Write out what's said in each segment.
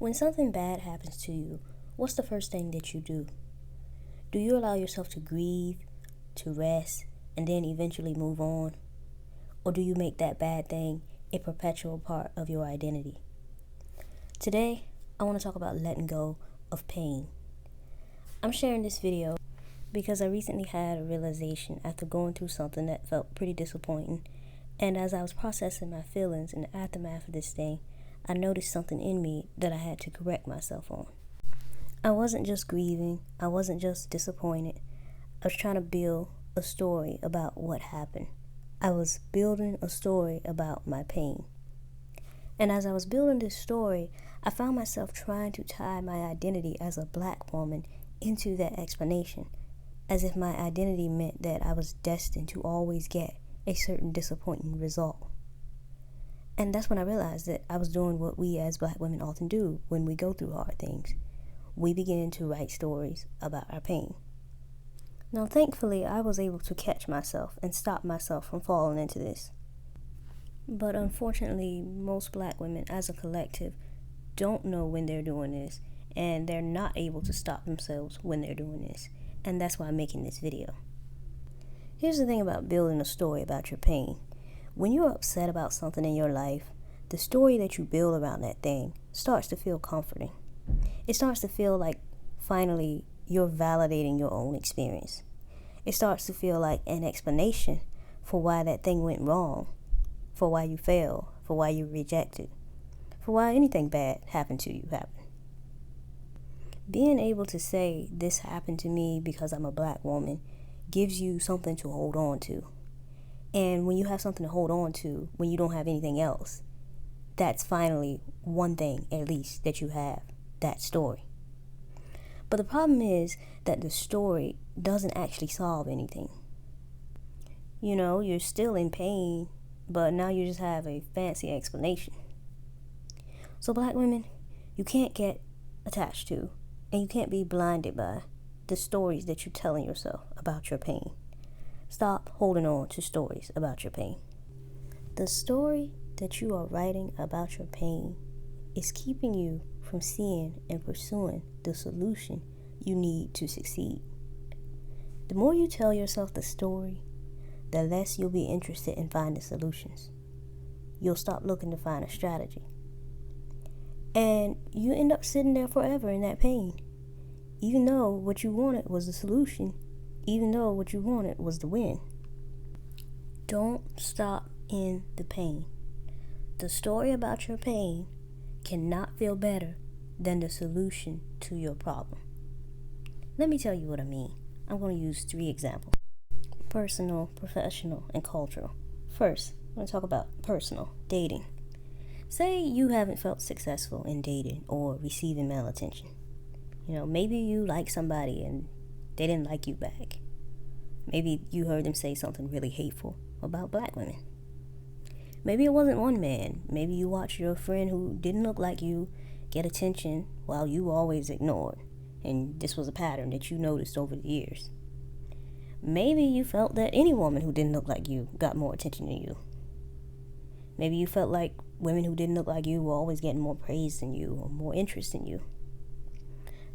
When something bad happens to you, what's the first thing that you do? Do you allow yourself to grieve, to rest, and then eventually move on? Or do you make that bad thing a perpetual part of your identity? Today, I want to talk about letting go of pain. I'm sharing this video because I recently had a realization after going through something that felt pretty disappointing. And as I was processing my feelings in the aftermath of this thing, I noticed something in me that I had to correct myself on. I wasn't just grieving, I wasn't just disappointed. I was trying to build a story about what happened. I was building a story about my pain. And as I was building this story, I found myself trying to tie my identity as a black woman into that explanation, as if my identity meant that I was destined to always get a certain disappointing result. And that's when I realized that I was doing what we as black women often do when we go through hard things. We begin to write stories about our pain. Now, thankfully, I was able to catch myself and stop myself from falling into this. But unfortunately, most black women as a collective don't know when they're doing this, and they're not able to stop themselves when they're doing this. And that's why I'm making this video. Here's the thing about building a story about your pain. When you're upset about something in your life, the story that you build around that thing starts to feel comforting. It starts to feel like finally you're validating your own experience. It starts to feel like an explanation for why that thing went wrong, for why you failed, for why you were rejected, for why anything bad happened to you happened. Being able to say this happened to me because I'm a black woman gives you something to hold on to. And when you have something to hold on to, when you don't have anything else, that's finally one thing, at least, that you have, that story. But the problem is that the story doesn't actually solve anything. You know, you're still in pain, but now you just have a fancy explanation. So black women, you can't get attached to, and you can't be blinded by the stories that you're telling yourself about your pain. Stop holding on to stories about your pain. The story that you are writing about your pain is keeping you from seeing and pursuing the solution you need to succeed. The more you tell yourself the story, the less you'll be interested in finding solutions. You'll stop looking to find a strategy. And you end up sitting there forever in that pain, even though what you wanted was the solution, even though what you wanted was the win. Don't stop in the pain. The story about your pain cannot feel better than the solution to your problem. Let me tell you what I mean. I'm going to use 3 examples: personal, professional, and cultural. First, I'm going to talk about personal, dating. Say you haven't felt successful in dating or receiving male attention. Maybe you like somebody and they didn't like you back. Maybe you heard them say something really hateful about black women. Maybe it wasn't one man. Maybe you watched your friend who didn't look like you get attention while you were always ignored, and this was a pattern that you noticed over the years. Maybe you felt that any woman who didn't look like you got more attention than you. Maybe you felt like women who didn't look like you were always getting more praise than you or more interest in you.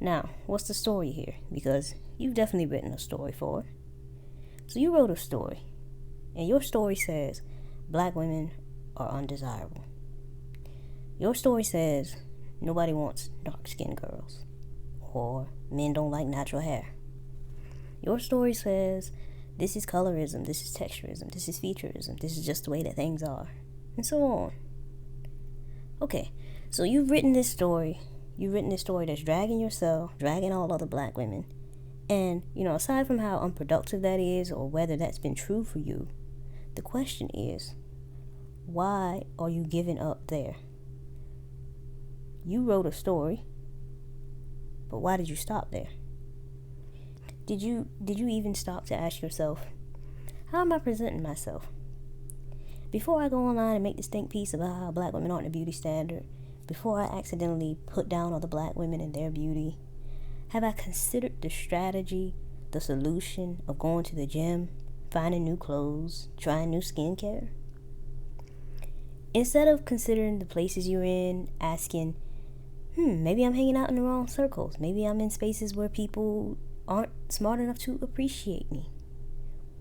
Now, what's the story here? Because you've definitely written a story for it. So you wrote a story, and your story says black women are undesirable. Your story says nobody wants dark-skinned girls, or men don't like natural hair. Your story says this is colorism, this is texturism, this is featureism, this is just the way that things are, and so on. Okay, so you've written this story. You've written this story that's dragging yourself, dragging all other black women. And, aside from how unproductive that is or whether that's been true for you, the question is, why are you giving up there? You wrote a story, but why did you stop there? Did you even stop to ask yourself, how am I presenting myself? Before I go online and make this think piece about how black women aren't a beauty standard, before I accidentally put down other black women and their beauty, have I considered the strategy, the solution of going to the gym, finding new clothes, trying new skincare? Instead of considering the places you're in, asking, Maybe I'm hanging out in the wrong circles. Maybe I'm in spaces where people aren't smart enough to appreciate me.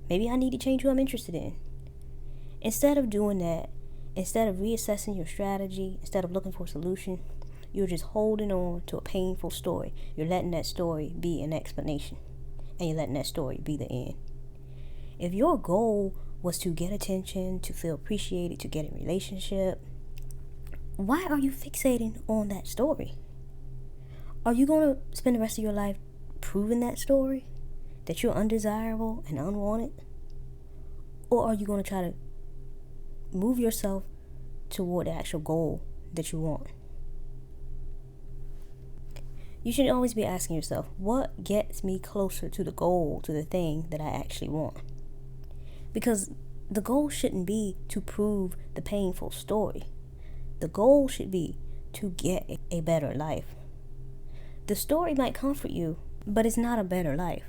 Maybe I need to change who I'm interested in. Instead of doing that, instead of reassessing your strategy, instead of looking for a solution, you're just holding on to a painful story. You're letting that story be an explanation, and you're letting that story be the end. If your goal was to get attention, to feel appreciated, to get in a relationship, why are you fixating on that story? Are you going to spend the rest of your life proving that story, that you're undesirable and unwanted? Or are you going to try to move yourself toward the actual goal that you want? You should always be asking yourself, what gets me closer to the goal, to the thing that I actually want? Because the goal shouldn't be to prove the painful story. The goal should be to get a better life. The story might comfort you, but it's not a better life.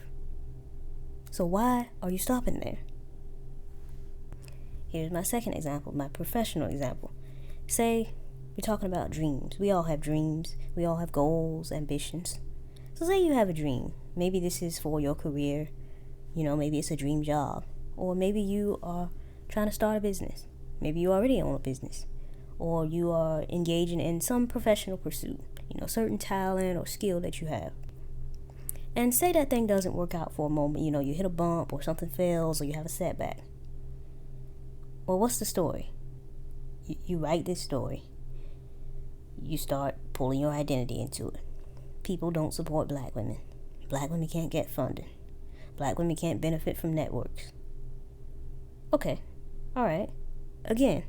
So why are you stopping there? Here's my second example, my professional example. Say we're talking about dreams. We all have dreams. We all have goals, ambitions. So say you have a dream. Maybe this is for your career. Maybe it's a dream job. Or maybe you are trying to start a business. Maybe you already own a business. Or you are engaging in some professional pursuit. Certain talent or skill that you have. And say that thing doesn't work out for a moment. You hit a bump or something fails or you have a setback. Well, what's the story? You write this story. You start pulling your identity into it. People don't support black women. Black women can't get funding. Black women can't benefit from networks. Okay, all right. Again,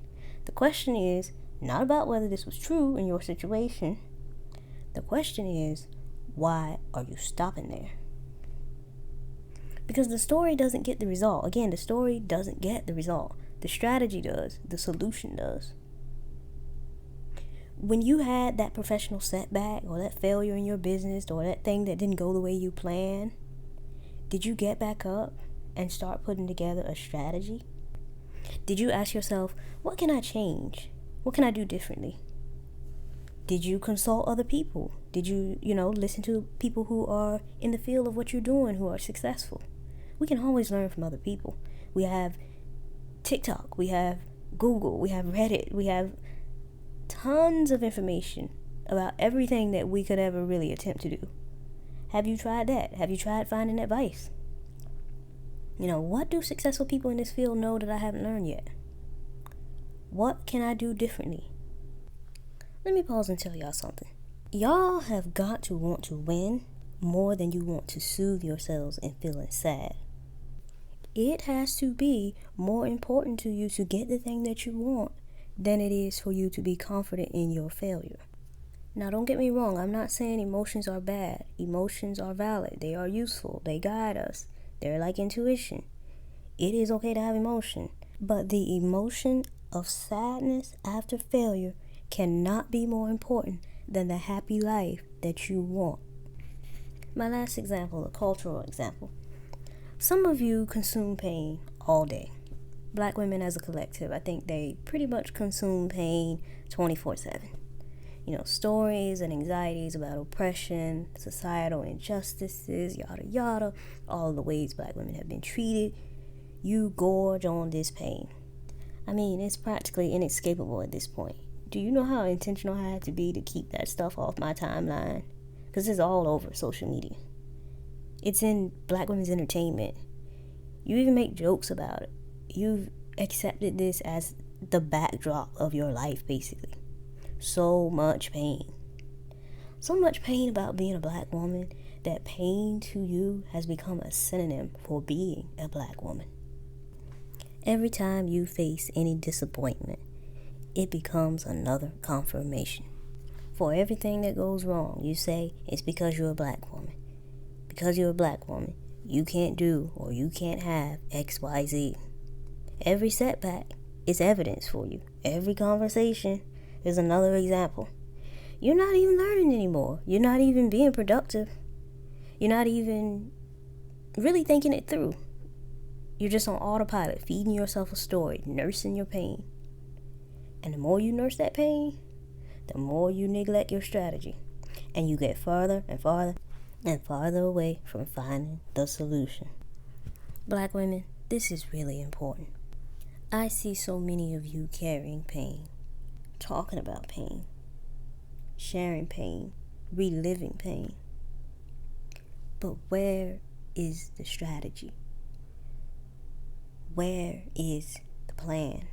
the question is not about whether this was true in your situation. The question is, why are you stopping there? Because the story doesn't get the result. Again, the story doesn't get the result. The strategy does. The solution does. When you had that professional setback or that failure in your business or that thing that didn't go the way you planned, did you get back up and start putting together a strategy? Did you ask yourself, what can I change? What can I do differently? Did you consult other people? Did you, listen to people who are in the field of what you're doing, who are successful? We can always learn from other people. We have TikTok, we have Google, we have Reddit, we have tons of information about everything that we could ever really attempt to do. Have you tried that? Have you tried finding advice? What do successful people in this field know that I haven't learned yet? What can I do differently? Let me pause and tell y'all something. Y'all have got to want to win more than you want to soothe yourselves in feeling sad. It has to be more important to you to get the thing that you want than it is for you to be confident in your failure. Now, don't get me wrong. I'm not saying emotions are bad. Emotions are valid. They are useful. They guide us. They're like intuition. It is okay to have emotion. But the emotion of sadness after failure cannot be more important than the happy life that you want. My last example, a cultural example. Some of you consume pain all day. Black women as a collective, I think they pretty much consume pain 24/7. Stories and anxieties about oppression, societal injustices, yada yada, all the ways black women have been treated. You gorge on this pain. It's practically inescapable at this point. Do you know how intentional I had to be to keep that stuff off my timeline? Because it's all over social media. It's in black women's entertainment. You even make jokes about it. You've accepted this as the backdrop of your life, basically. So much pain. So much pain about being a black woman that pain to you has become a synonym for being a black woman. Every time you face any disappointment, it becomes another confirmation. For everything that goes wrong, you say it's because you're a black woman. Because you're a black woman, you can't do or you can't have XYZ. Every setback is evidence for you. Every conversation is another example. You're not even learning anymore. You're not even being productive. You're not even really thinking it through. You're just on autopilot, feeding yourself a story, nursing your pain. And the more you nurse that pain, the more you neglect your strategy, and you get farther and farther and farther away from finding the solution. Black women, this is really important. I see so many of you carrying pain, talking about pain, sharing pain, reliving pain. But where is the strategy? Where is the plan?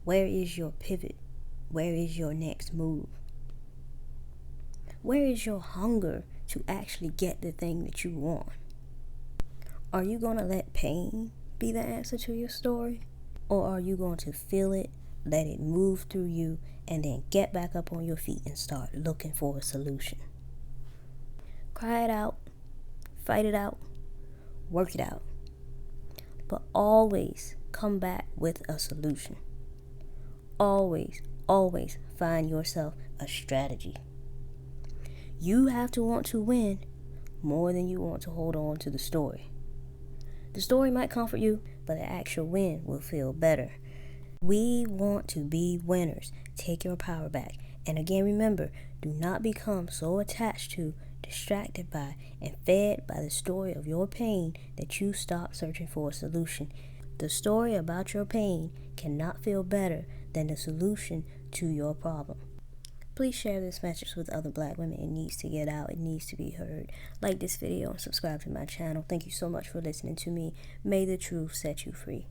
Where is your pivot? Where is your next move? Where is your hunger to actually get the thing that you want? Are you going to let pain be the answer to your story? Or are you going to feel it, let it move through you, and then get back up on your feet and start looking for a solution? Cry it out, fight it out, work it out. But always come back with a solution. Always, always find yourself a strategy. You have to want to win more than you want to hold on to the story. The story might comfort you, but the actual win will feel better. We want to be winners. Take your power back. And again, remember, do not become so attached to, distracted by, and fed by the story of your pain that you stop searching for a solution. The story about your pain cannot feel better than the solution to your problem. Please share this message with other Black women. It needs to get out. It needs to be heard. Like this video and subscribe to my channel. Thank you so much for listening to me. May the truth set you free.